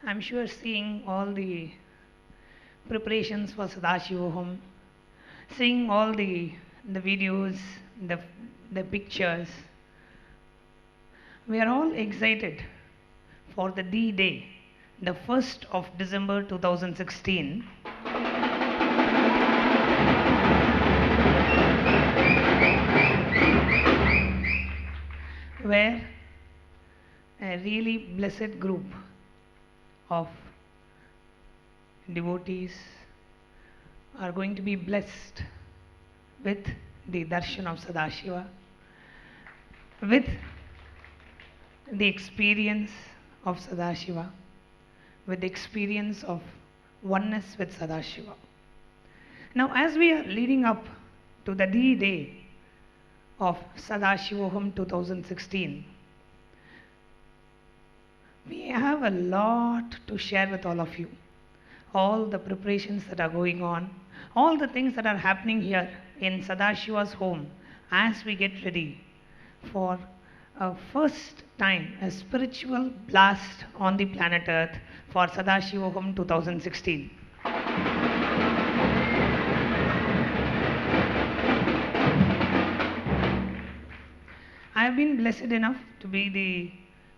I'm sure seeing all the preparations for Sadashivoham, seeing all the videos, the, the pictures, we are all excited for the D-Day, the 1st of December 2016, where a really blessed group of devotees are going to be blessed with the darshan of Sadashiva, with the experience of Sadashiva, with the experience of oneness with Sadashiva. Now, as we are leading up to the D-Day of Sadashivoham 2016, we have a lot to share with all of you. All the preparations that are going on, all the things that are happening here in Sadashiva's home as we get ready for a first time, a spiritual blast on the planet Earth for Sadashivoham 2016. I have been blessed enough to be the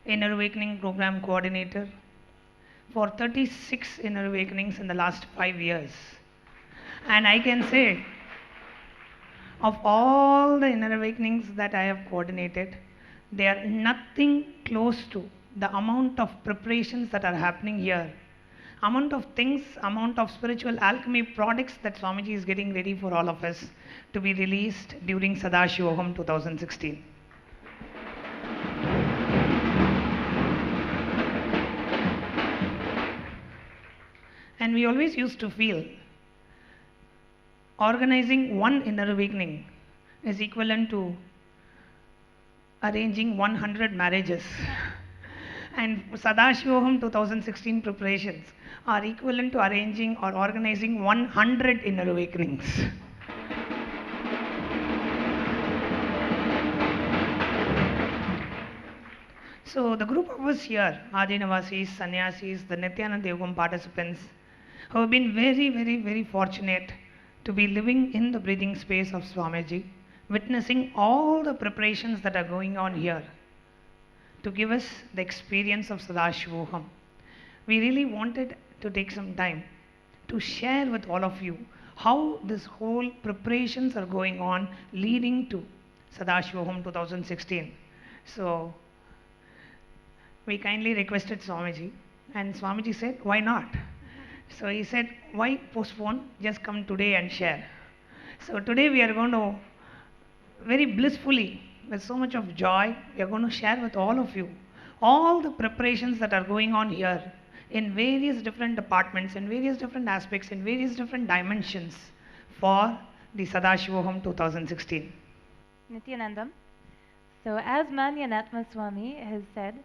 Inner Awakening Program Coordinator for 36 Inner Awakenings in the last 5 years. And I can say, of all the Inner Awakenings that I have coordinated, they are nothing close to the amount of preparations that are happening here, amount of things, amount of spiritual alchemy products that Swamiji is getting ready for all of us to be released during Sadashivoham 2016. And we always used to feel organizing one Inner Awakening is equivalent to arranging 100 marriages. And Sadashivoham 2016 preparations are equivalent to arranging or organizing 100 Inner Awakenings. So the group of us here, Adinavasis, Sannyasis, the Nithyananda Yogam participants, who have been very, very, very fortunate to be living in the breathing space of Swamiji, witnessing all the preparations that are going on here to give us the experience of Sadashivoham. We really wanted to take some time to share with all of you how this whole preparations are going on leading to Sadashivoham 2016. So we kindly requested Swamiji, and Swamiji said, why not? So he said, why postpone? Just come today and share. So today we are going to very blissfully, with so much of joy, we are going to share with all of you all the preparations that are going on here in various different departments, in various different aspects, in various different dimensions for the Sadashivoham 2016. Nithyanandam. So as Manyanatma Swami has said,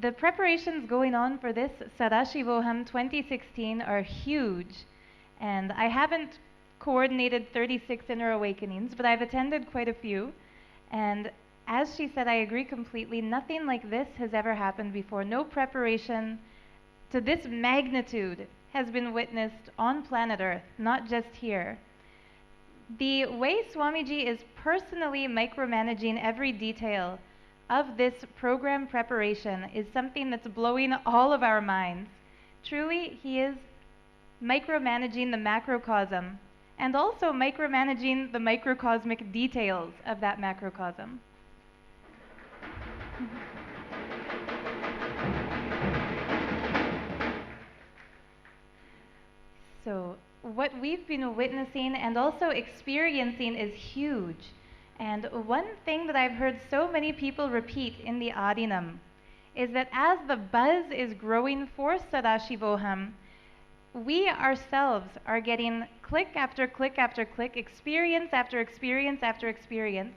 the preparations going on for this Sadashivoham 2016 are huge, and I haven't coordinated 36 Inner Awakenings, but I've attended quite a few, and as she said, I agree completely. Nothing like this has ever happened before. No preparation to this magnitude has been witnessed on planet Earth, not just here. The way Swamiji is personally micromanaging every detail of this program preparation is something that's blowing all of our minds. Truly, he is micromanaging the macrocosm and also micromanaging the microcosmic details of that macrocosm. So what we've been witnessing and also experiencing is huge. And one thing that I've heard so many people repeat in the Adinam is that as the buzz is growing for Sadashivoham, we ourselves are getting click after click after click, experience after experience after experience.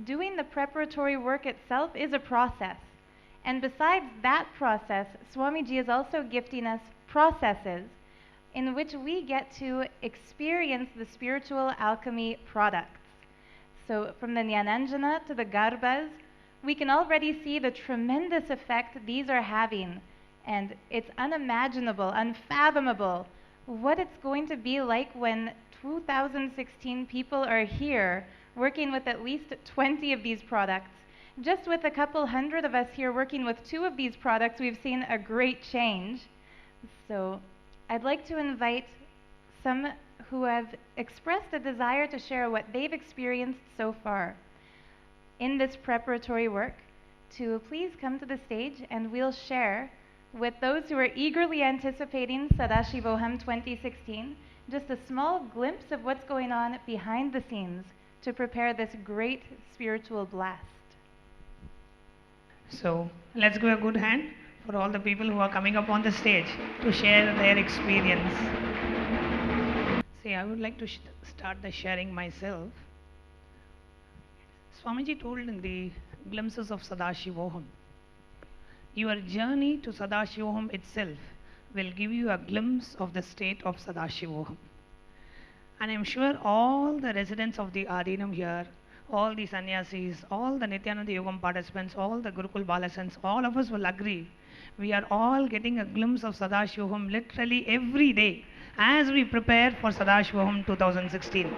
Doing the preparatory work itself is a process. And besides that process, Swamiji is also gifting us processes in which we get to experience the spiritual alchemy products. So from the jnananjana to the garbhas, we can already see the tremendous effect these are having. And it's unimaginable, unfathomable, what it's going to be like when 2016 people are here working with at least 20 of these products. Just with a couple hundred of us here working with 2 of these products, we've seen a great change. So I'd like to invite some who have expressed a desire to share what they've experienced so far in this preparatory work to please come to the stage, and we'll share with those who are eagerly anticipating Sadashivoham 2016 just a small glimpse of what's going on behind the scenes to prepare this great spiritual blast. So let's give a good hand for all the people who are coming up on the stage to share their experience. See, I would like to start the sharing myself. Swamiji told in the glimpses of Sadashivoham, your journey to Sadashivoham itself will give you a glimpse of the state of Sadashivoham. And I am sure all the residents of the Adinam here, all the sannyasis, all the Nithyananda Yogam participants, all the Gurukul Balasans, all of us will agree. We are all getting a glimpse of Sadashivoham literally every day as we prepare for Sadashivoham 2016.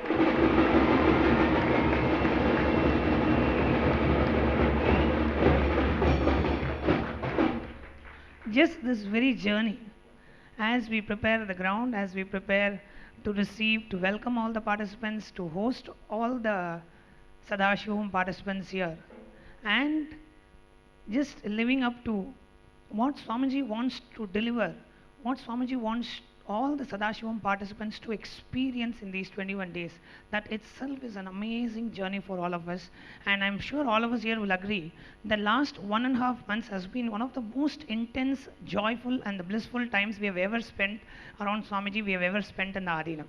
Just this very journey, as we prepare the ground, as we prepare to receive, to welcome all the participants, to host all the Sadashivoham participants here, and just living up to what Swamiji wants to deliver, what Swamiji wants all the Sadashivoham participants to experience in these 21 days. That itself is an amazing journey for all of us, and I'm sure all of us here will agree. The last 1.5 months has been one of the most intense, joyful and the blissful times we have ever spent around Swamiji, we have ever spent in the Adinam.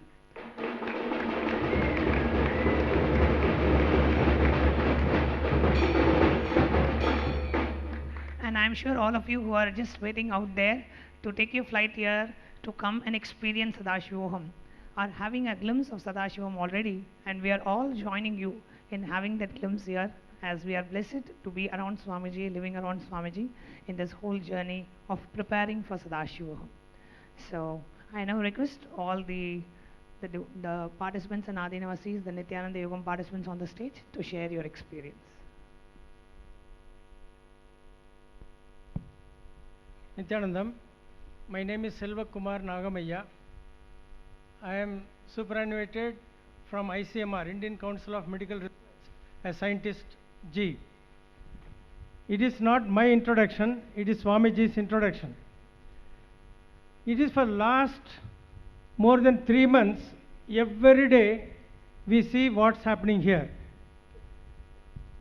And I'm sure all of you who are just waiting out there to take your flight here to come and experience Sadashivoham are having a glimpse of Sadashivoham already, and we are all joining you in having that glimpse here, as we are blessed to be around Swamiji, living around Swamiji in this whole journey of preparing for Sadashivoham. So I now request all the participants and Adinavasis, the Nithyananda Yogam participants on the stage to share your experience. Nithyanandam, my name is Selva Kumar Nagamaya. I am superannuated from ICMR, Indian Council of Medical Research, as Scientist G. It is not my introduction, it is Swamiji's introduction. It is for last more than 3 months, every day we see what's happening here.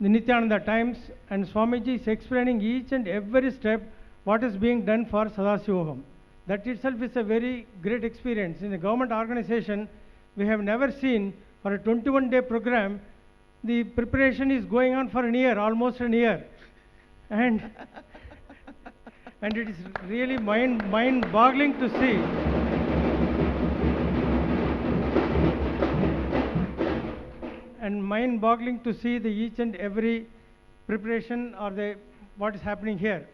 The Nithyananda Times and Swamiji is explaining each and every step what is being done for Sadashivoham. That itself is a very great experience. In a government organization, we have never seen for a 21-day program, the preparation is going on for a year, almost a year. And it is really mind-boggling to see. And mind-boggling to see the each and every preparation or what is happening here.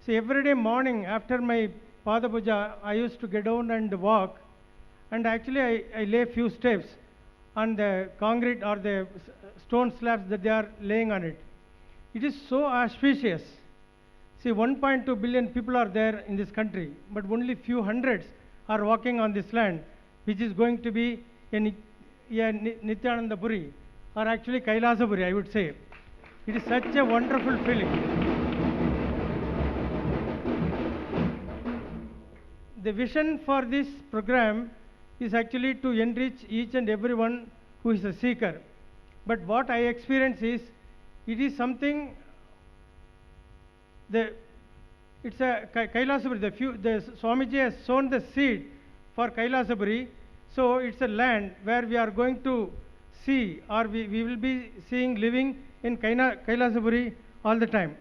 See, every day morning after my Pada Puja, I used to get down and walk, and actually I lay few steps on the concrete or the stone slabs that they are laying on it. It is so auspicious. See, 1.2 billion people are there in this country, but only few hundreds are walking on this land, which is going to be a Nithyananda Puri, or actually Kailasapuri, I would say. It is such a wonderful feeling. The vision for this program is actually to enrich each and everyone who is a seeker. But what I experience is, it is something, it's a Kailasapuri, the Swamiji has sown the seed for Kailasapuri, so it's a land where we are going to see, or we will be seeing, living in Kailasapuri all the time.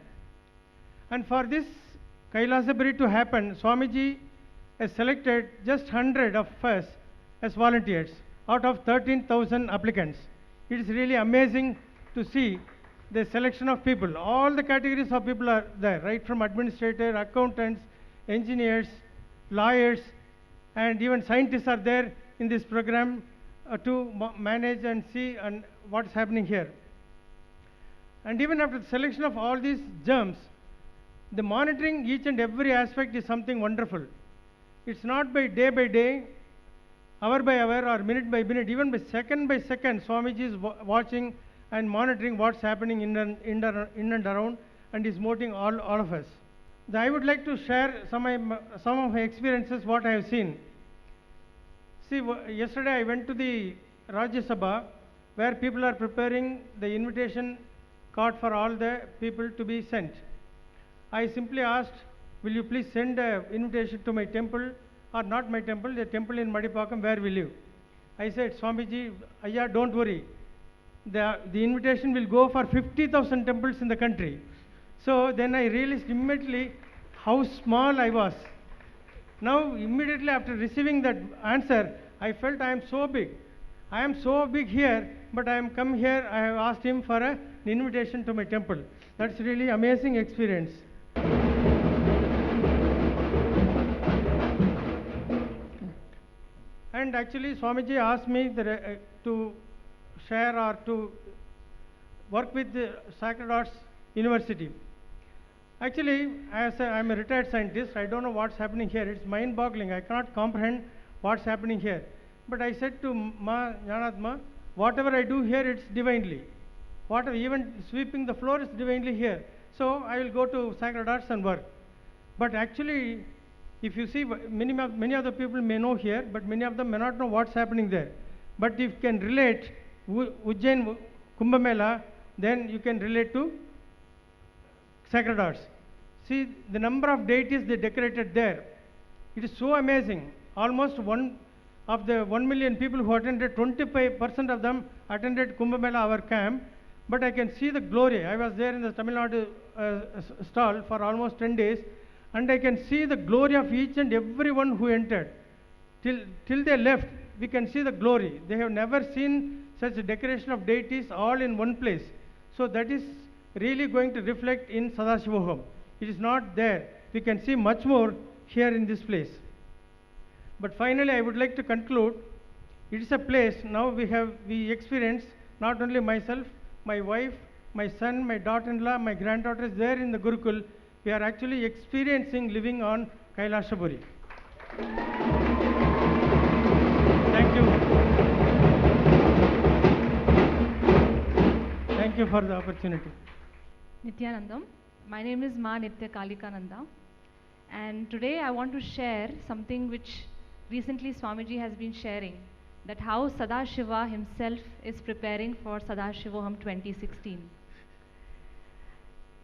And for this Kailasapuri to happen, Swamiji has selected just 100 of us as volunteers out of 13,000 applicants. It is really amazing to see the selection of people. All the categories of people are there, right from administrator, accountants, engineers, lawyers, and even scientists are there in this program to manage and see and what's happening here. And even after the selection of all these germs, the monitoring each and every aspect is something wonderful. It's not by day, hour by hour, or minute by minute, even by second, Swamiji is watching and monitoring what's happening in and around, and is motivating all of us. I would like to share some of my experiences, what I have seen. See, yesterday I went to the Rajya Sabha, where people are preparing the invitation card for all the people to be sent. I simply asked, will you please send an invitation to my temple, or not my temple, the temple in Madipakam, where we live. I said, Swamiji, Ayya, don't worry. The invitation will go for 50,000 temples in the country. So then I realized immediately how small I was. Now, immediately after receiving that answer, I felt I am so big. I am so big here, but I am come here, I have asked him for an invitation to my temple. That's really amazing experience. And actually, Swamiji asked me to share or to work with the Sacred Arts University. Actually, as I'm a retired scientist, I don't know what's happening here. It's mind-boggling. I cannot comprehend what's happening here. But I said to Ma Jnanatma, whatever I do here, it's divinely. Whatever, even sweeping the floor is divinely here. So I will go to Sacred Arts and work. But actually, if you see, many of the people may know here, but many of them may not know what's happening there. But if you can relate Ujjain Kumbh Mela, then you can relate to Sacred Arts. See, the number of deities they decorated there. It is so amazing. Almost of the 1 million people who attended, 25% of them attended Kumbh Mela, our camp. But I can see the glory. I was there in the Tamil Nadu stall for almost 10 days. And I can see the glory of each and everyone who entered. Till they left, we can see the glory. They have never seen such a decoration of deities all in one place. So that is really going to reflect in Sadashivoham. It is not there. We can see much more here in this place. But finally, I would like to conclude. It is a place now we experience, not only myself, my wife, my son, my daughter-in-law, my granddaughter is there in the Gurukul. We are actually experiencing living on Kailashaburi. Thank you. Thank you for the opportunity. Nithyanandam. My name is Ma Nitya Kalikananda, and today I want to share something which recently Swamiji has been sharing, that how Sadashiva himself is preparing for Sadashivoham 2016.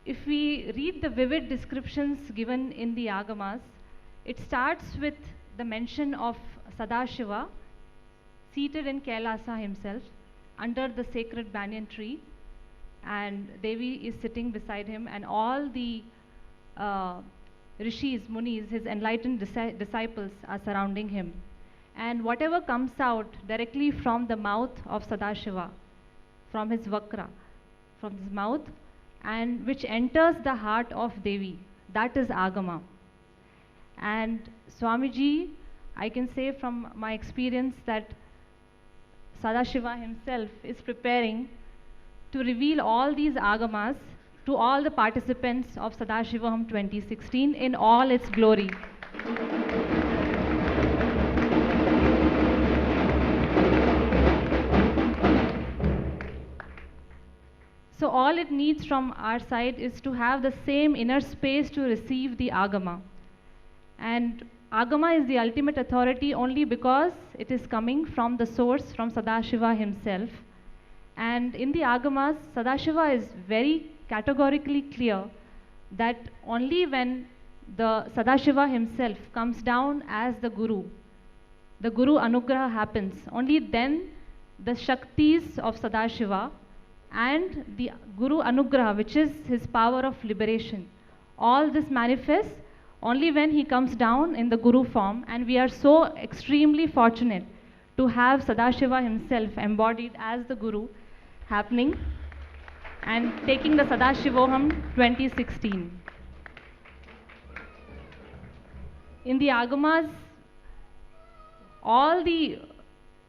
If we read the vivid descriptions given in the Agamas, it starts with the mention of Sadashiva seated in Kailasa himself under the sacred banyan tree, and Devi is sitting beside him, and all the rishis, munis, his enlightened disciples are surrounding him. And whatever comes out directly from the mouth of Sadashiva, from his vakra, from his mouth, and which enters the heart of Devi, that is Agama. And Swamiji, I can say from my experience that Sadashiva himself is preparing to reveal all these Agamas to all the participants of Sadashivoham 2016 in all its glory. So all it needs from our side is to have the same inner space to receive the Agama. And Agama is the ultimate authority only because it is coming from the source, from Sadashiva himself. And in the Agamas, Sadashiva is very categorically clear that only when the Sadashiva himself comes down as the Guru Anugraha happens, only then the Shaktis of Sadashiva and the Guru Anugraha, which is his power of liberation, all this manifests only when he comes down in the Guru form. And we are so extremely fortunate to have Sadashiva himself embodied as the Guru happening and taking the Sadashivoham 2016. in the Agamas, all the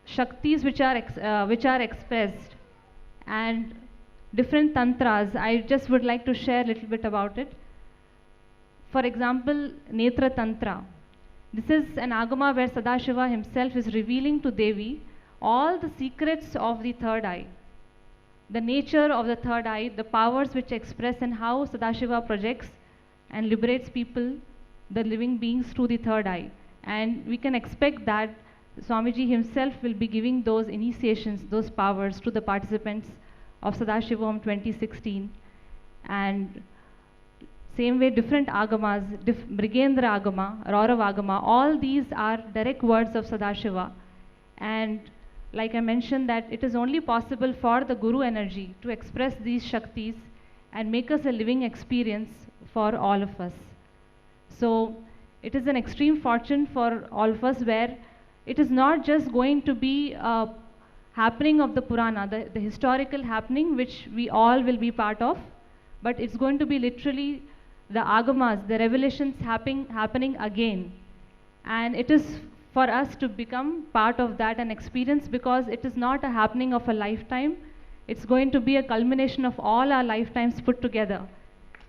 Shaktis which are expressed and different tantras, I just would like to share a little bit about it. For example, Netra Tantra. This is an Agama where Sadashiva himself is revealing to Devi all the secrets of the third eye, the nature of the third eye, the powers which express, and how Sadashiva projects and liberates people, the living beings, through the third eye. And we can expect that Swamiji himself will be giving those initiations, those powers to the participants of Sadashivoham 2016. And same way, different Agamas, Mrigendra Agama, Raurav Agama, all these are direct words of Sadashiva. And like I mentioned, that it is only possible for the Guru energy to express these Shaktis and make us a living experience for all of us. So it is an extreme fortune for all of us, where it is not just going to be a happening of the Purana, the historical happening which we all will be part of, but it's going to be literally the Agamas, the revelations happening again. And it is for us to become part of that and experience, because it is not a happening of a lifetime. It's going to be a culmination of all our lifetimes put together,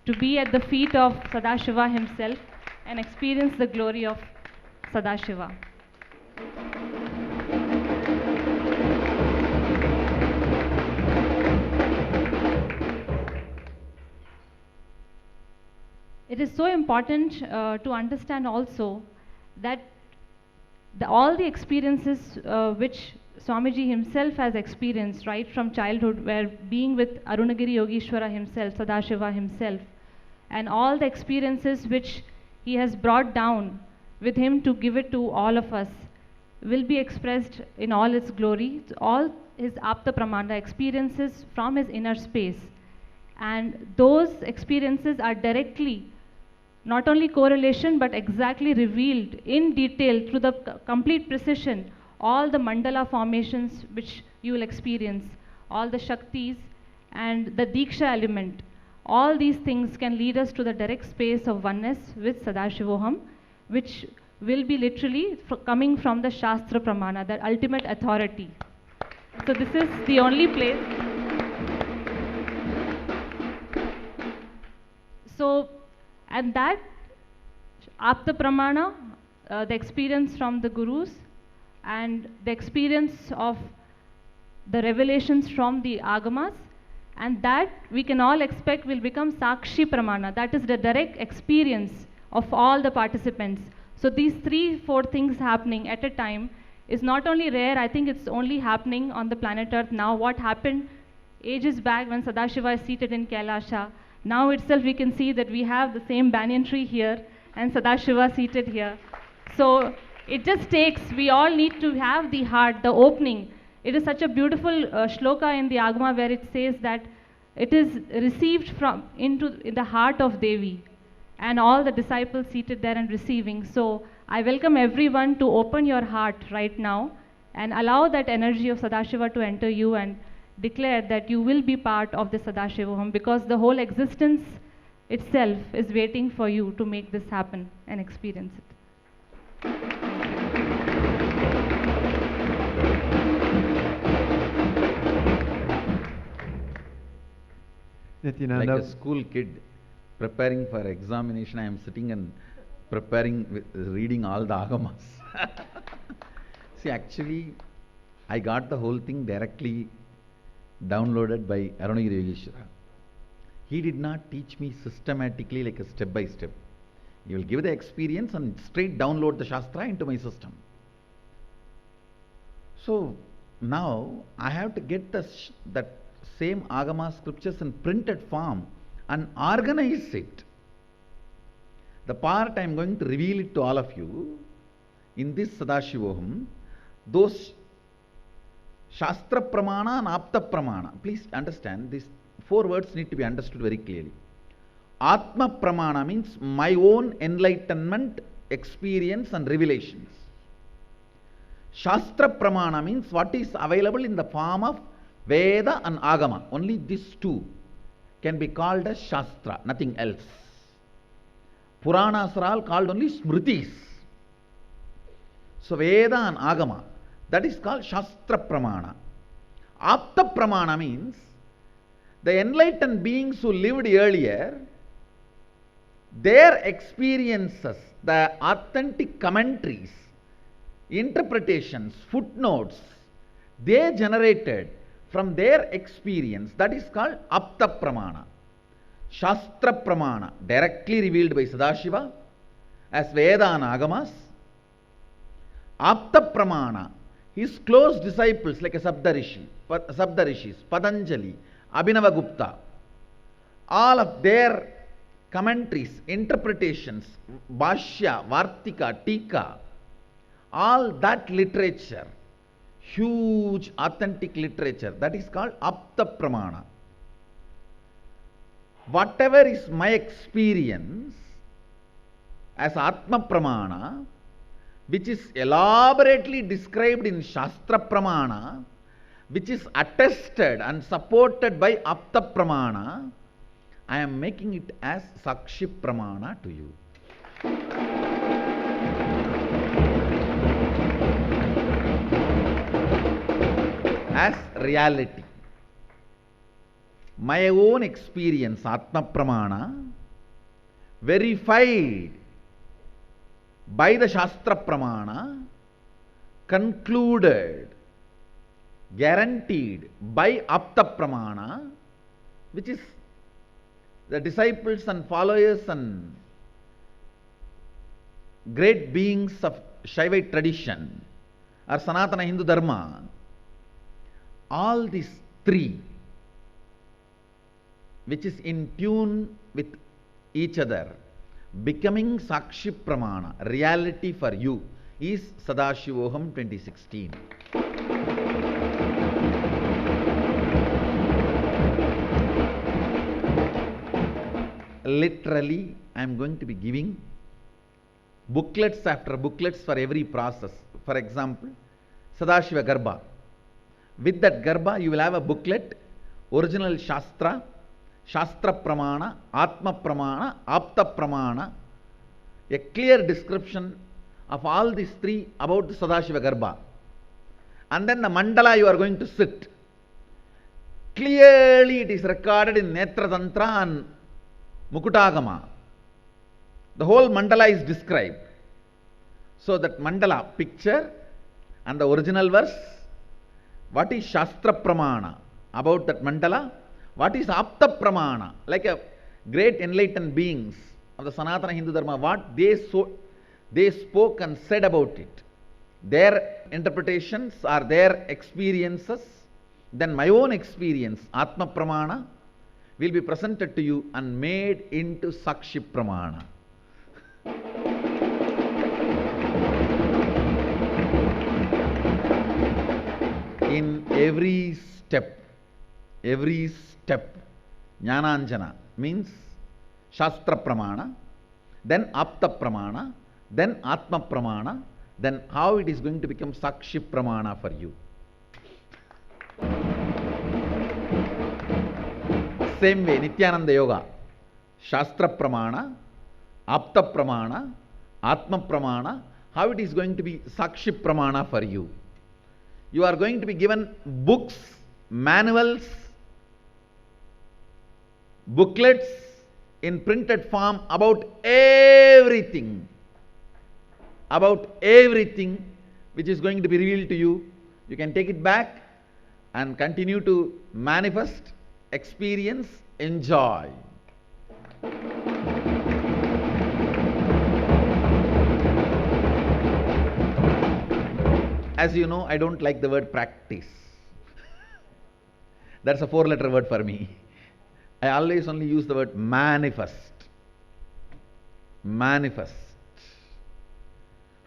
to be at the feet of Sadashiva himself and experience the glory of Sadashiva. It is so important to understand also that all the experiences which Swamiji himself has experienced right from childhood, where being with Arunagiri Yogeshwara himself, Sadashiva himself, and all the experiences which he has brought down with him to give it to all of us, will be expressed in all its glory, all his Apta Pramana experiences from his inner space. And those experiences are directly, not only correlation, but exactly revealed in detail through the complete precision, all the Mandala formations which you will experience, all the Shaktis and the Diksha element. All these things can lead us to the direct space of oneness with Sadashivoham, which will be literally coming from the Shastra Pramana, the ultimate authority. So this is the only place. So, and that Apta Pramana, the experience from the Gurus and the experience of the revelations from the Agamas, and that we can all expect will become Sakshi Pramana, that is the direct experience of all the participants. So these 3-4 things happening at a time is not only rare, I think it's only happening on the planet Earth now. What happened ages back when Sadashiva is seated in Kailasha, now itself we can see that we have the same banyan tree here and Sadashiva seated here. So it just takes, we all need to have the heart, the opening. It is such a beautiful shloka in the Agama where it says that it is received in the heart of Devi, and all the disciples seated there and receiving. So I welcome everyone to open your heart right now and allow that energy of Sadashiva to enter you, and declare that you will be part of the Sadashivoham, because the whole existence itself is waiting for you to make this happen and experience it. Nithyananda. Like a school kid preparing for examination, I am sitting and preparing, reading all the Agamas. See, actually, I got the whole thing directly downloaded by Arunagiri Yogeshwara. He did not teach me systematically, like a step by step. He will give the experience and straight download the Shastra into my system. So now I have to get that same Agama scriptures in printed form and organize it. The part I am going to reveal it to all of you in this Sadashivoham, those Shastra Pramana and Apta Pramana. Please understand, these 4 words need to be understood very clearly. Atma Pramana means my own enlightenment, experience and revelations. Shastra Pramana means what is available in the form of Veda and Agama. Only these 2 can be called as Shastra, nothing else. Puranas are all called only Smritis. So Veda and Agama, that is called Shastra Pramana. Apta Pramana means the enlightened beings who lived earlier, their experiences, the authentic commentaries, interpretations, footnotes, they generated from their experience, that is called Apta Pramana. Shastra Pramana, directly revealed by Sadashiva as Veda and Agamas. Apta Pramana, his close disciples like a Saptarishis, Patanjali, Abhinavagupta, all of their commentaries, interpretations, Bhashya, Vartika, Tika, all that literature, huge authentic literature, that is called Apta Pramana. Whatever is my experience as Atma Pramana, which is elaborately described in Shastra Pramana, which is attested and supported by Apta Pramana, I am making it as Sakshi Pramana to you. As reality. My own experience, Atma Pramana, verified by the Shastra Pramana, concluded, guaranteed by Apta Pramana, which is the disciples and followers and great beings of Shaivite tradition or Sanatana Hindu Dharma, all these three, which is in tune with each other, becoming Sakshi Pramana, reality for you, is Sadashivoham 2016. Literally, I am going to be giving booklets after booklets for every process. For example, Sadashiva Garbha. With that Garbha, you will have a booklet, original Shastra, Shastra Pramana, Atma Pramana, Apta Pramana, a clear description of all these three about the Sadashiva Garbha. And then the Mandala you are going to sit. Clearly it is recorded in Netra Tantra and Mukutagama. The whole Mandala is described. So that Mandala picture and the original verse, what is Shastra Pramana about that Mandala, what is Apta Pramana, like a great enlightened beings of the Sanatana Hindu Dharma, what they spoke and said about it, their interpretations or their experiences, then my own experience, Atma Pramana, will be presented to you and made into Sakshi Pramana. In every step, jnananjana means Shastra Pramana, then Apta Pramana, then Atma Pramana, then how it is going to become Sakshi Pramana for you. Same way, Nithyananda Yoga, Shastra Pramana, Apta Pramana, Atma Pramana, how it is going to be Sakshi Pramana for you. You are going to be given books, manuals, booklets in printed form about everything which is going to be revealed to you. You can take it back and continue to manifest, experience, enjoy. As you know, I don't like the word practice. That's a 4-letter word for me. I always only use the word manifest. Manifest.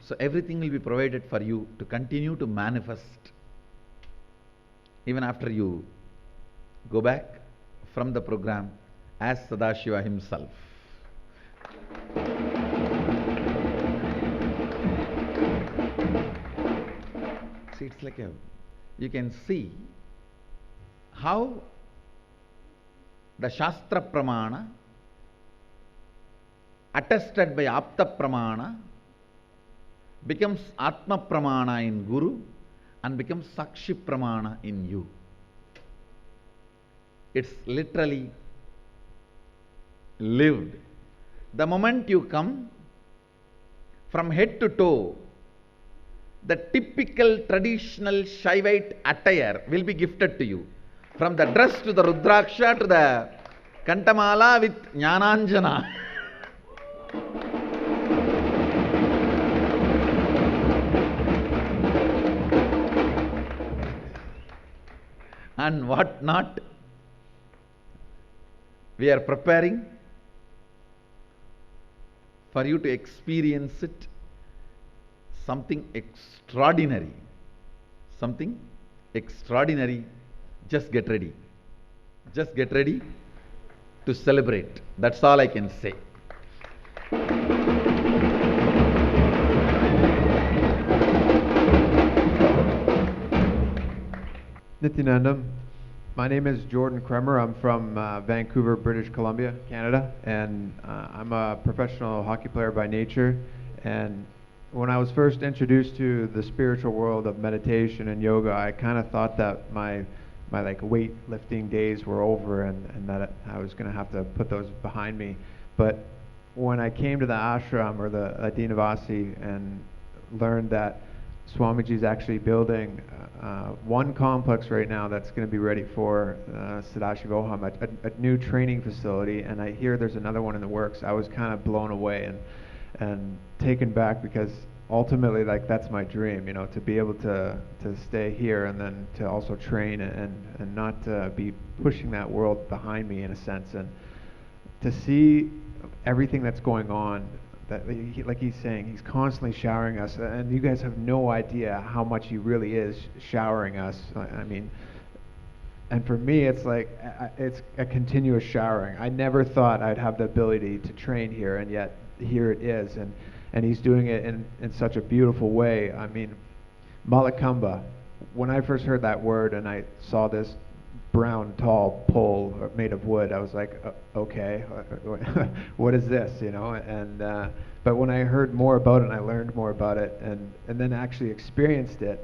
So everything will be provided for you to continue to manifest even after you go back from the program as Sadashiva himself. See, it's like you can see how the Shastra Pramana attested by Apta Pramana becomes Atma Pramana in Guru and becomes Sakshi Pramana in you. It's literally lived. The moment you come, from head to toe, the typical traditional Shaivite attire will be gifted to you. From the dress to the Rudraksha to the Kantamala with jnananjana. And what not. We are preparing for you to experience it, something extraordinary. Something extraordinary. Just get ready. Just get ready to celebrate. That's all I can say. Nithyananda, my name is Jordan Kremer. I'm from Vancouver, British Columbia, Canada, and I'm a professional hockey player by nature. And when I was first introduced to the spiritual world of meditation and yoga, I kind of thought that my like weightlifting days were over and that I was going to have to put those behind me. But when I came to the ashram or the Adinavasi and learned that Swamiji is actually building one complex right now that's going to be ready for Sadashivoham, a new training facility, and I hear there's another one in the works, I was kind of blown away and taken back, because ultimately, like, that's my dream, you know, to be able to stay here and then to also train and not be pushing that world behind me in a sense, and to see everything that's going on. That, like he's saying, he's constantly showering us, and you guys have no idea how much he really is showering us. I mean, and for me, it's like it's a continuous showering. I never thought I'd have the ability to train here, and yet here it is, and he's doing it in such a beautiful way. I mean, Malakamba, when I first heard that word and I saw this brown tall pole made of wood, I was like, okay, what is this, you know? And but when I heard more about it and I learned more about it and then actually experienced it,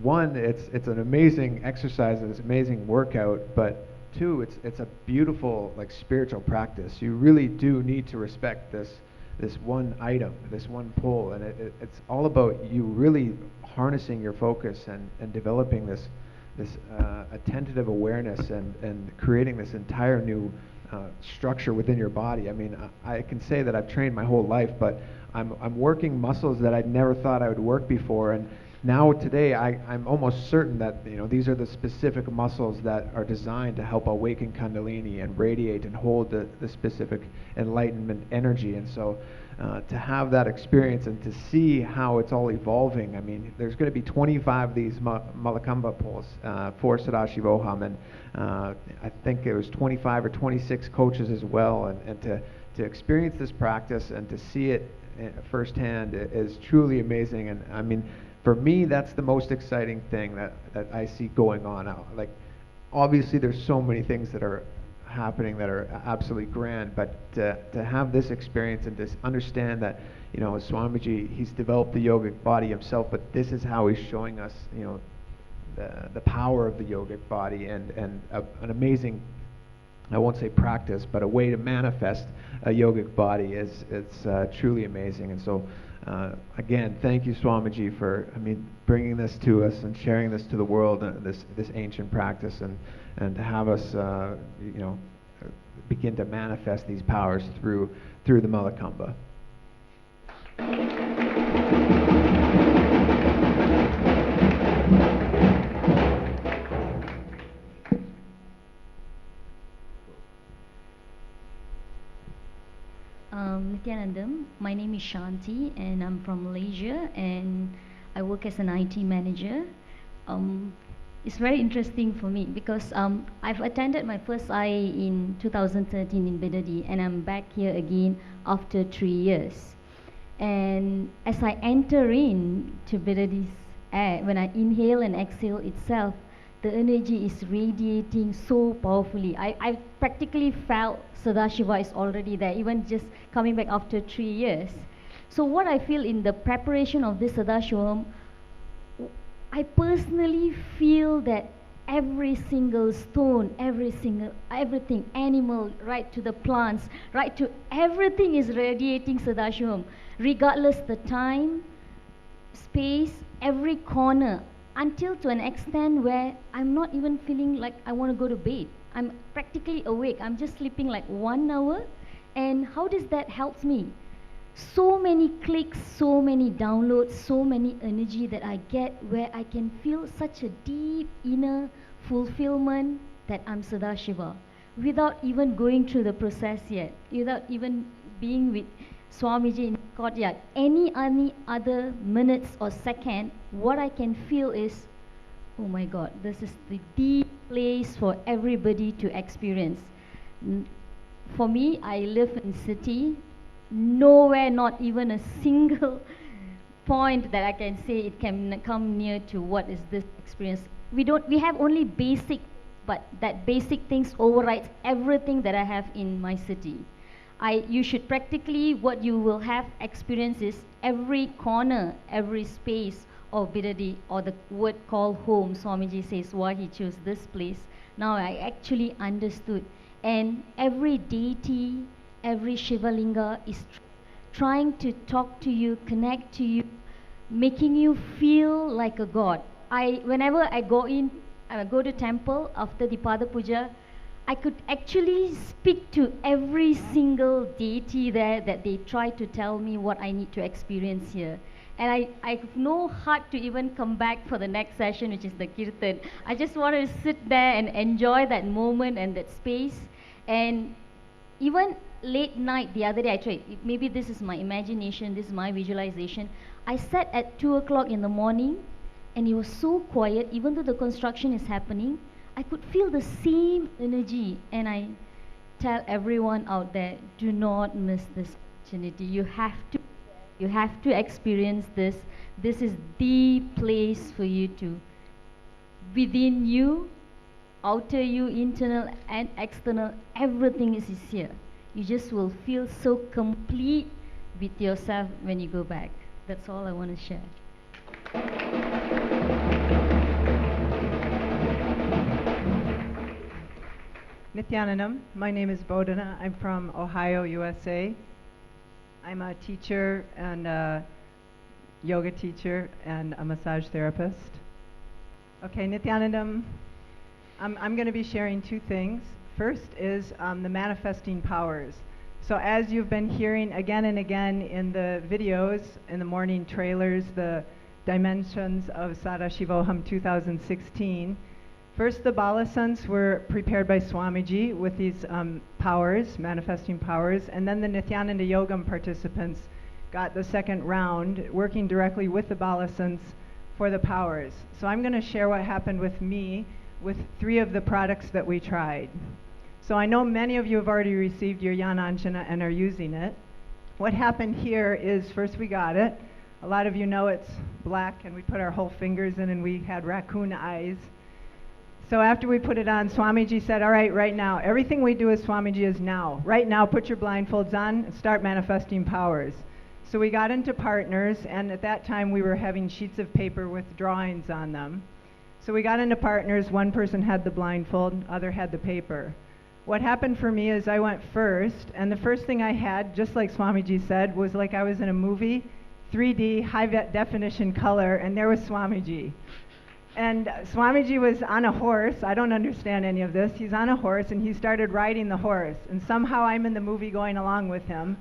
one, it's an amazing exercise, it's an amazing workout, but two, it's a beautiful, like, spiritual practice. You really do need to respect this one item, this one pole, and it's all about you really harnessing your focus and developing this attentive awareness and creating this entire new structure within your body. I mean, I can say that I've trained my whole life, but I'm working muscles that I'd never thought I would work before, and now today I'm almost certain that, you know, these are the specific muscles that are designed to help awaken Kundalini and radiate and hold the specific enlightenment energy. And so to have that experience and to see how it's all evolving, I mean, there's going to be 25 of these Malakamba poles for Sadashivoham, and I think it was 25 or 26 coaches as well, and to experience this practice and to see it firsthand is truly amazing. And I mean, for me, that's the most exciting thing that I see going on now. Like, obviously there's so many things that are happening that are absolutely grand, but to have this experience and to understand that, you know, Swamiji, he's developed the yogic body himself, but this is how he's showing us, you know, the power of the yogic body and an amazing, I won't say practice, but a way to manifest a yogic body it's truly amazing. And so again, thank you, Swamiji, for, I mean, bringing this to us and sharing this to the world, this ancient practice, and to have us, you know, begin to manifest these powers through the Malakamba. Nithyanandam, my name is Shanti and I'm from Malaysia and I work as an IT manager. It's very interesting for me because I've attended my first IA in 2013 in Bedadi, and I'm back here again after 3 years. And as I enter in to Bedadi's air, when I inhale and exhale itself, the energy is radiating so powerfully. I practically felt Sadashiva is already there, even just coming back after 3 years. So what I feel in the preparation of this Sadashivoham, I personally feel that every single stone, everything, animal, right to the plants, right to everything is radiating Sadashivoham, regardless the time, space, every corner, until to an extent where I'm not even feeling like I want to go to bed. I'm practically awake. I'm just sleeping like 1 hour. And how does that help me? So many clicks, so many downloads, so many energy that I get where I can feel such a deep inner fulfillment that I'm Sadashiva without even going through the process yet, without even being with Swamiji in the courtyard. Any other minutes or second, what I can feel is, oh my God, this is the deep place for everybody to experience. For me, I live in city. Nowhere, not even a single point that I can say it can come near to what is this experience. We have only basic, but that basic things overrides everything that I have in my city. You should practically, what you will have experience is every corner, every space of Bidadi, or the word called home. Swamiji says why he chose this place. Now I actually understood. And every deity, every Shivalinga is trying to talk to you, connect to you, making you feel like a god. Whenever I go to temple after the Pada Puja, I could actually speak to every single deity there that they try to tell me what I need to experience here. And I have no heart to even come back for the next session, which is the Kirtan. I just want to sit there and enjoy that moment and that space. And even late night, the other day I tried, maybe this is my imagination, this is my visualization. I sat at 2 o'clock in the morning and it was so quiet, even though the construction is happening, I could feel the same energy. And I tell everyone out there, do not miss this opportunity. You have to experience this. This is the place for you to, within you, outer you, internal and external, everything is here. You just will feel so complete with yourself when you go back. That's all I want to share. Nithyanandam, my name is Bodhana. I'm from Ohio, USA. I'm a teacher and a yoga teacher and a massage therapist. Okay, Nithyanandam, I'm going to be sharing two things. First is the manifesting powers. So as you've been hearing again and again in the videos, in the morning trailers, the dimensions of Sadashivoham 2016, first the balasans were prepared by Swamiji with these powers, manifesting powers, and then the Nithyananda Yogam participants got the second round, working directly with the balasans for the powers. So I'm going to share what happened with me with 3 of the products that we tried. So I know many of you have already received your jnananjana and are using it. What happened here is first we got it. A lot of you know it's black and we put our whole fingers in and we had raccoon eyes. So after we put it on, Swamiji said, all right, right now, everything we do as Swamiji is now. Right now, put your blindfolds on and start manifesting powers. So we got into partners, and at that time we were having sheets of paper with drawings on them. So we got into partners, one person had the blindfold, other had the paper. What happened for me is I went first, and the first thing I had, just like Swamiji said, was like I was in a movie, 3D, high definition color, and there was Swamiji. And Swamiji was on a horse. I don't understand any of this. He's on a horse, and he started riding the horse. And somehow I'm in the movie going along with him.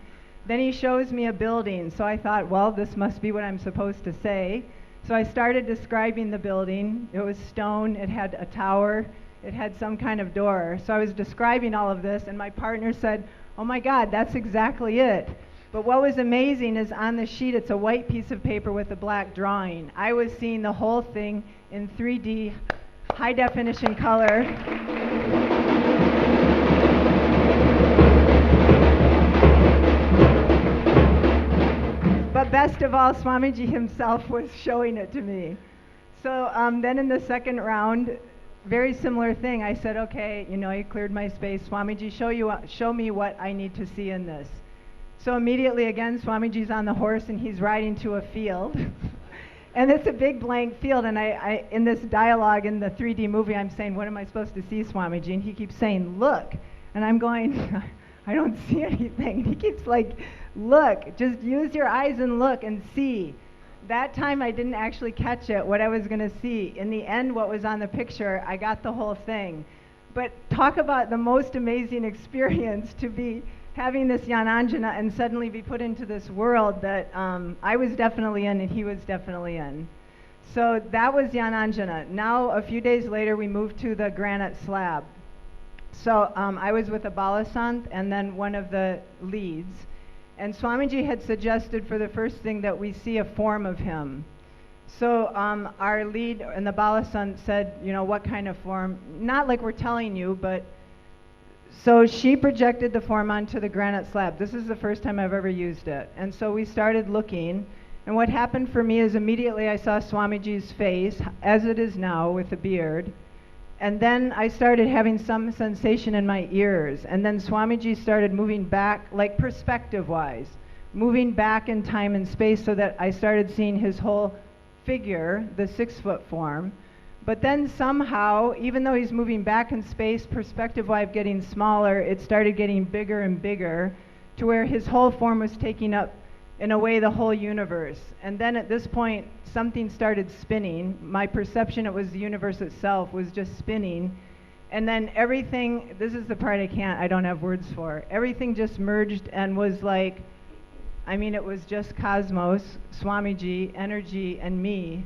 Then he shows me a building. So I thought, well, this must be what I'm supposed to say. So I started describing the building. It was stone. It had a tower. It had some kind of door. So I was describing all of this, and my partner said, oh, my God, that's exactly it. But what was amazing is on the sheet, it's a white piece of paper with a black drawing. I was seeing the whole thing in 3D, high definition color. But best of all, Swamiji himself was showing it to me. So then in the second round, very similar thing. I said, okay, you know, you cleared my space. Swamiji, show me what I need to see in this. So immediately again, Swamiji's on the horse and he's riding to a field. And it's a big blank field, and I in this dialogue in the 3D movie, I'm saying, what am I supposed to see, Swamiji? And he keeps saying, look. And I'm going, I don't see anything. And he keeps like, look, just use your eyes and look and see. That time I didn't actually catch it, what I was going to see. In the end, what was on the picture, I got the whole thing. But talk about the most amazing experience to be having this jnananjana and suddenly be put into this world that I was definitely in and he was definitely in. So that was jnananjana. Now, a few days later, we moved to the granite slab. So I was with a balasant and then one of the leads. And Swamiji had suggested for the first thing that we see a form of him. So our lead and the balasant said, you know, what kind of form? Not like we're telling you, but so she projected the form onto the granite slab. This is the first time I've ever used it. And so we started looking. And what happened for me is immediately I saw Swamiji's face, as it is now, with the beard. And then I started having some sensation in my ears. And then Swamiji started moving back, like perspective-wise, moving back in time and space so that I started seeing his whole figure, the 6-foot form. But then somehow, even though he's moving back in space, perspective-wise getting smaller, it started getting bigger and bigger to where his whole form was taking up, in a way, the whole universe. And then at this point, something started spinning. My perception, it was the universe itself, was just spinning. And then everything, this is the part I don't have words for. Everything just merged and was like, I mean, it was just cosmos, Swamiji, energy, and me.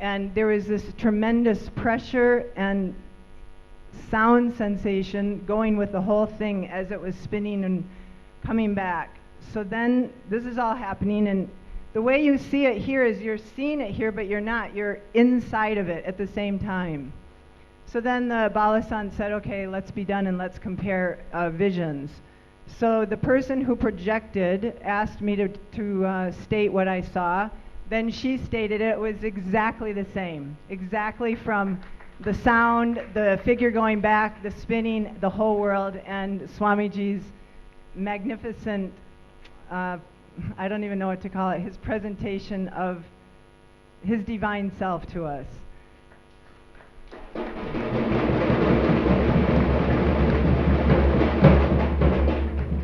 And there was this tremendous pressure and sound sensation going with the whole thing as it was spinning and coming back. So then this is all happening, and the way you see it here is you're seeing it here, but you're not. You're inside of it at the same time. So then the balasant said, okay, let's be done and let's compare visions. So the person who projected asked me to state what I saw. Then she stated it was exactly the same, exactly from the sound, the figure going back, the spinning, the whole world, and Swamiji's magnificent, I don't even know what to call it, his presentation of his divine self to us.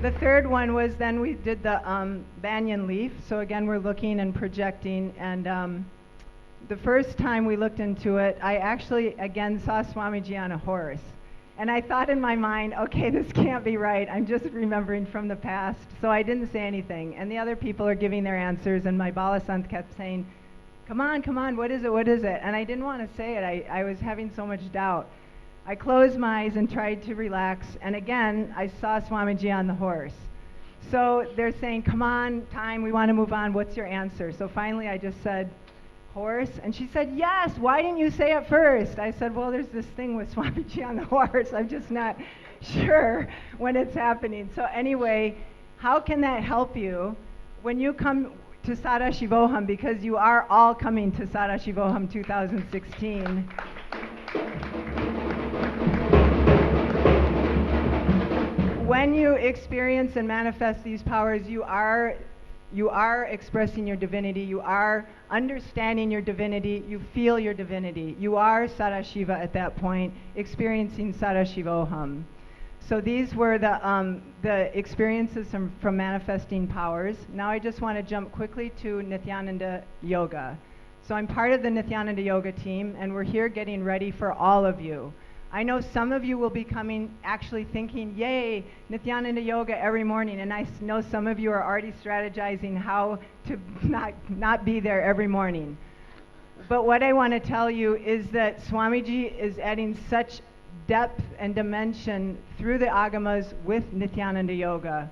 The third one was then we did the banyan leaf. So again, we're looking and projecting. And the first time we looked into it, I actually, again, saw Swamiji on a horse. And I thought in my mind, okay, this can't be right. I'm just remembering from the past. So I didn't say anything. And the other people are giving their answers. And my balasant kept saying, come on, what is it, what is it? And I didn't want to say it. I was having so much doubt. I closed my eyes and tried to relax, and again, I saw Swamiji on the horse. So they're saying, come on, time, we want to move on, what's your answer? So finally I just said, horse, and she said, yes, why didn't you say it first? I said, well, there's this thing with Swamiji on the horse, I'm just not sure when it's happening. So anyway, how can that help you when you come to Sadashivoham, because you are all coming to Sadashivoham 2016. When you experience and manifest these powers, you are expressing your divinity, you are understanding your divinity, you feel your divinity. You are Sadashiva at that point, experiencing Sadashivoham. So these were the experiences from manifesting powers. Now I just want to jump quickly to Nithyananda Yoga. So I'm part of the Nithyananda Yoga team, and we're here getting ready for all of you. I know some of you will be coming actually thinking, yay, Nithyananda Yoga every morning, and I know some of you are already strategizing how to not be there every morning. But what I want to tell you is that Swamiji is adding such depth and dimension through the Agamas with Nithyananda Yoga.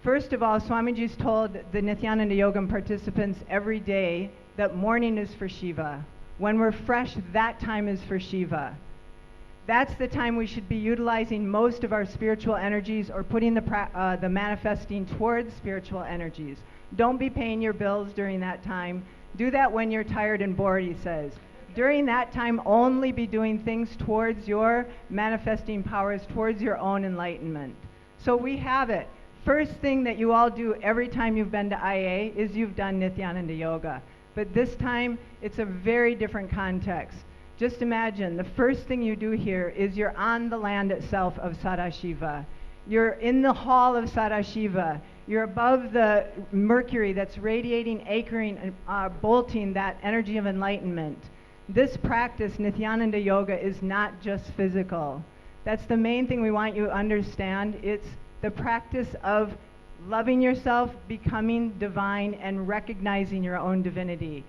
First of all, Swamiji's told the Nithyananda Yoga participants every day that morning is for Shiva. When we're fresh, that time is for Shiva. That's the time we should be utilizing most of our spiritual energies or putting the manifesting towards spiritual energies. Don't be paying your bills during that time. Do that when you're tired and bored, he says. During that time, only be doing things towards your manifesting powers, towards your own enlightenment. So we have it. first thing that you all do every time you've been to IA is you've done Nithyananda Yoga. But this time, it's a very different context. Just imagine, the first thing you do here is you're on the land itself of Sadashiva. You're in the hall of Sadashiva. You're above the Mercury that's radiating, anchoring, bolting that energy of enlightenment. This practice, Nithyananda Yoga, is not just physical. That's the main thing we want you to understand. It's the practice of loving yourself, becoming divine, and recognizing your own divinity.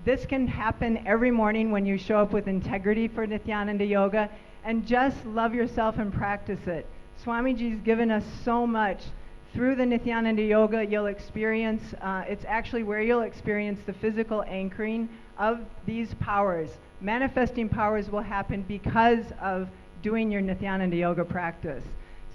This can happen every morning when you show up with integrity for Nithyananda Yoga, and just love yourself and practice it. Swamiji's given us so much. Through the Nithyananda Yoga, you'll experience, it's actually where you'll experience the physical anchoring of these powers. Manifesting powers will happen because of doing your Nithyananda Yoga practice.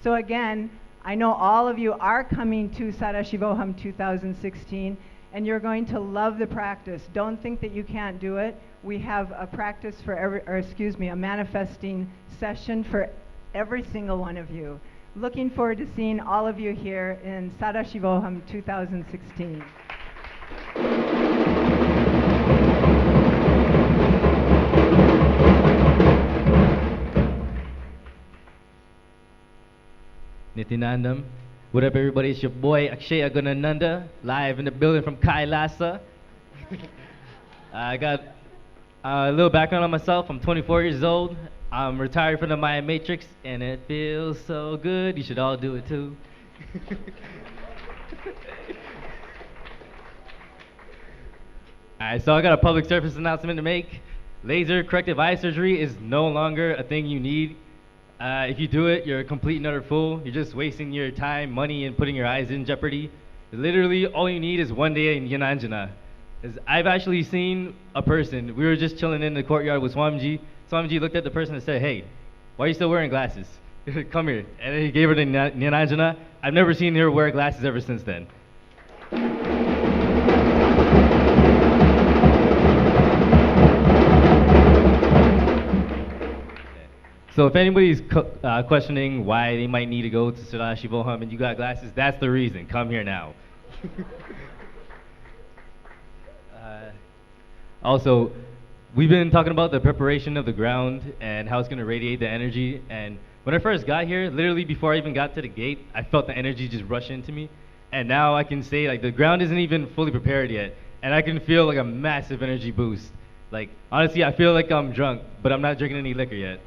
So again, I know all of you are coming to Sadashivoham 2016, and you're going to love the practice. Don't think that you can't do it. We have a practice for a manifesting session for every single one of you. Looking forward to seeing all of you here in Sadashivoham 2016. Nityanandam. What up, everybody? It's your boy Akshay Agunananda, live in the building from Kailasa. I got a little background on myself. I'm 24 years old. I'm retired from the Maya Matrix, and it feels so good. You should all do it too. Alright, so I got a public service announcement to make. Laser corrective eye surgery is no longer a thing you need. If you do it, you're a complete and utter fool. You're just wasting your time, money, and putting your eyes in jeopardy. Literally, all you need is one day in jnananjana. I've actually seen a person. We were just chilling in the courtyard with Swamiji. Swamiji looked at the person and said, "Hey, why are you still wearing glasses? Come here." And then he gave her the jnananjana. I've never seen her wear glasses ever since then. So if anybody's questioning why they might need to go to Sadashivoham and you got glasses, that's the reason. Come here now. Also, we've been talking about the preparation of the ground and how it's going to radiate the energy. And when I first got here, literally before I even got to the gate, I felt the energy just rush into me. And now I can say, like, the ground isn't even fully prepared yet. And I can feel like a massive energy boost. Like, honestly, I feel like I'm drunk, but I'm not drinking any liquor yet.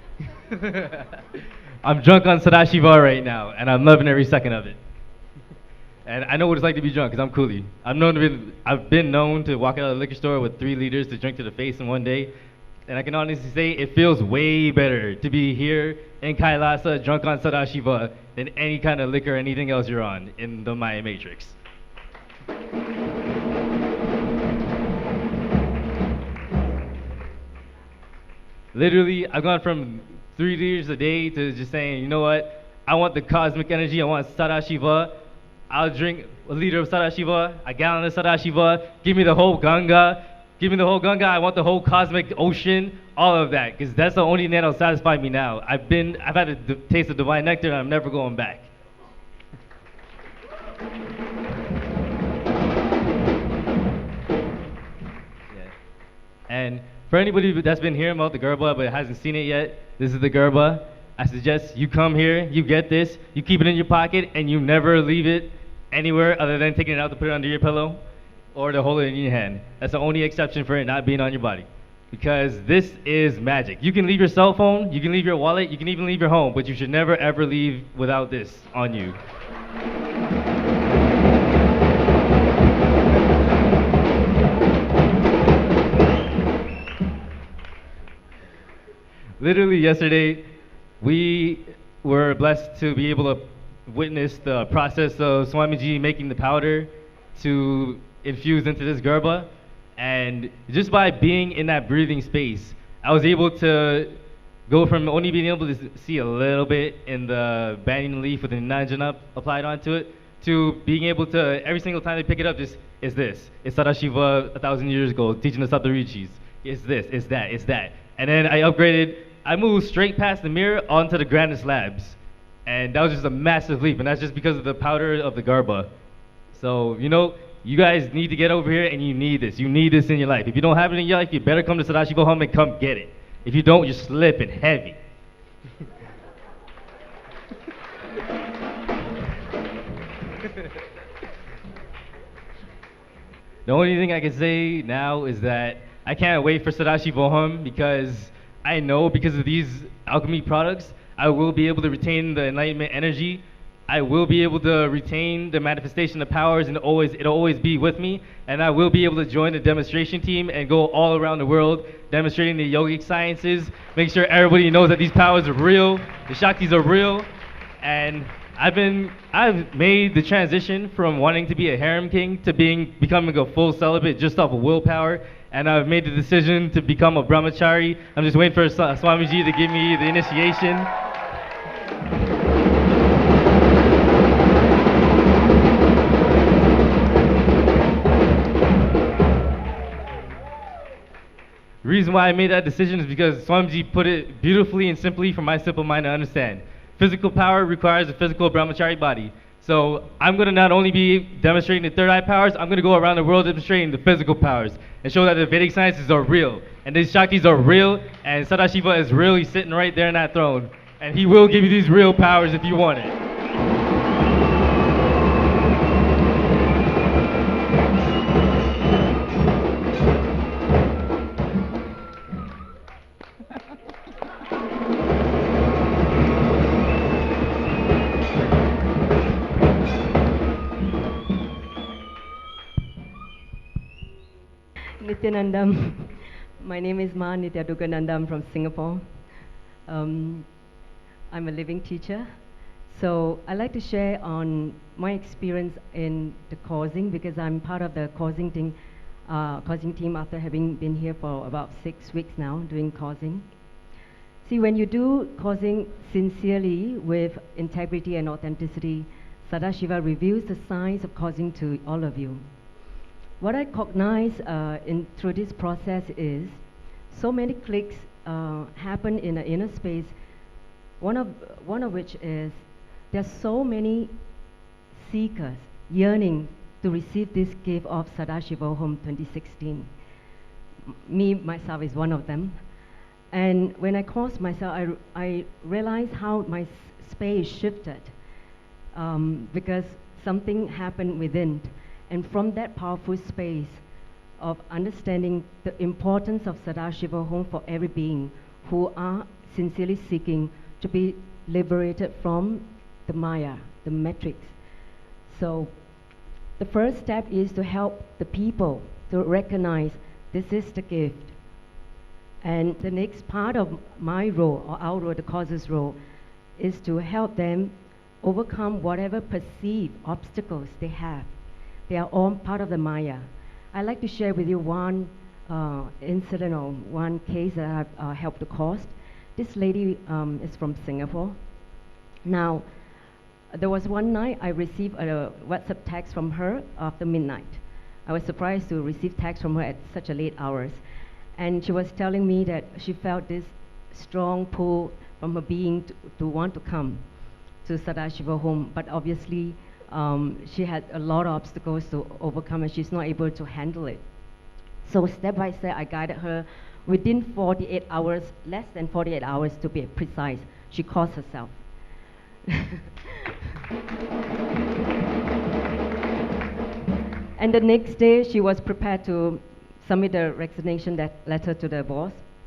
I'm drunk on Sadashiva right now, and I'm loving every second of it. And I know what it's like to be drunk, because I'm coolie. I've been known to walk out of the liquor store with 3 liters to drink to the face in one day. And I can honestly say it feels way better to be here in Kailasa, drunk on Sadashiva, than any kind of liquor or anything else you're on in the Maya Matrix. Literally, I've gone from 3 liters a day to just saying, you know what? I want the cosmic energy. I want Sadashiva. I'll drink a liter of Sadashiva, a gallon of Sadashiva. Give me the whole Ganga. Give me the whole Ganga. I want the whole cosmic ocean, all of that, because that's the only thing that'll satisfy me now. I've had a taste of divine nectar, and I'm never going back. Yeah. And for anybody that's been hearing about the Garba but hasn't seen it yet, this is the Garba. I suggest you come here, you get this, you keep it in your pocket, and you never leave it anywhere other than taking it out to put it under your pillow or to hold it in your hand. That's the only exception for it not being on your body. Because this is magic. You can leave your cell phone, you can leave your wallet, you can even leave your home, but you should never ever leave without this on you. Literally yesterday, we were blessed to be able to witness the process of Swamiji making the powder to infuse into this Garba. And just by being in that breathing space, I was able to go from only being able to see a little bit in the banyan leaf with the jnananjana applied onto it, to being able to, every single time they pick it up, just, it's this. It's Sadashiva 1,000 years ago teaching the Saptarichis. It's this, it's that. And then I upgraded. I moved straight past the mirror onto the granite slabs. And that was just a massive leap, and that's just because of the powder of the garba. So, you know, you guys need to get over here, and you need this. You need this in your life. If you don't have it in your life, you better come to Sadashivoham and come get it. If you don't, you're slipping heavy. The only thing I can say now is that I can't wait for Sadashivoham, because I know because of these alchemy products, I will be able to retain the enlightenment energy. I will be able to retain the manifestation of powers, and it'll always be with me. And I will be able to join the demonstration team and go all around the world demonstrating the yogic sciences, make sure everybody knows that these powers are real, the Shaktis are real. And I've made the transition from wanting to be a harem king to becoming a full celibate just off of willpower. And I've made the decision to become a brahmachari. I'm just waiting for Swamiji to give me the initiation. The reason why I made that decision is because Swamiji put it beautifully and simply for my simple mind to understand. Physical power requires a physical brahmachari body. So I'm going to not only be demonstrating the third eye powers, I'm going to go around the world demonstrating the physical powers and show that the Vedic sciences are real. And these Shaktis are real, and Sadashiva is really sitting right there in that throne. And he will give you these real powers if you want it. Nithyanandam. My name is Ma Nithyadugananda. I'm from Singapore. I'm a living teacher. So I'd like to share on my experience in the causing, because I'm part of the causing team after having been here for about 6 weeks now doing causing. See, when you do causing sincerely with integrity and authenticity, Sadashiva reveals the signs of causing to all of you. What I cognize through this process is so many clicks happen in the inner space. One of which is there's so many seekers yearning to receive this gift of Sadashivoham 2016. Me, myself, is one of them. And when I caused myself, I realized how my space shifted because something happened within. And from that powerful space of understanding the importance of Sadashivoham for every being who are sincerely seeking to be liberated from the Maya, the matrix. So the first step is to help the people to recognize this is the gift. And the next part of my role, or our role, the cause's role, is to help them overcome whatever perceived obstacles they have. They are all part of the Maya. I'd like to share with you one incident or one case that I've helped to cause. This lady is from Singapore. Now, there was one night I received a WhatsApp text from her after midnight. I was surprised to receive text from her at such a late hours. And she was telling me that she felt this strong pull from her being to want to come to Sadashivoham, but obviously she had a lot of obstacles to overcome and she's not able to handle it. So step by step, I guided her within 48 hours, less than 48 hours to be precise. She caused herself. And the next day, she was prepared to submit the resignation letter to the boss.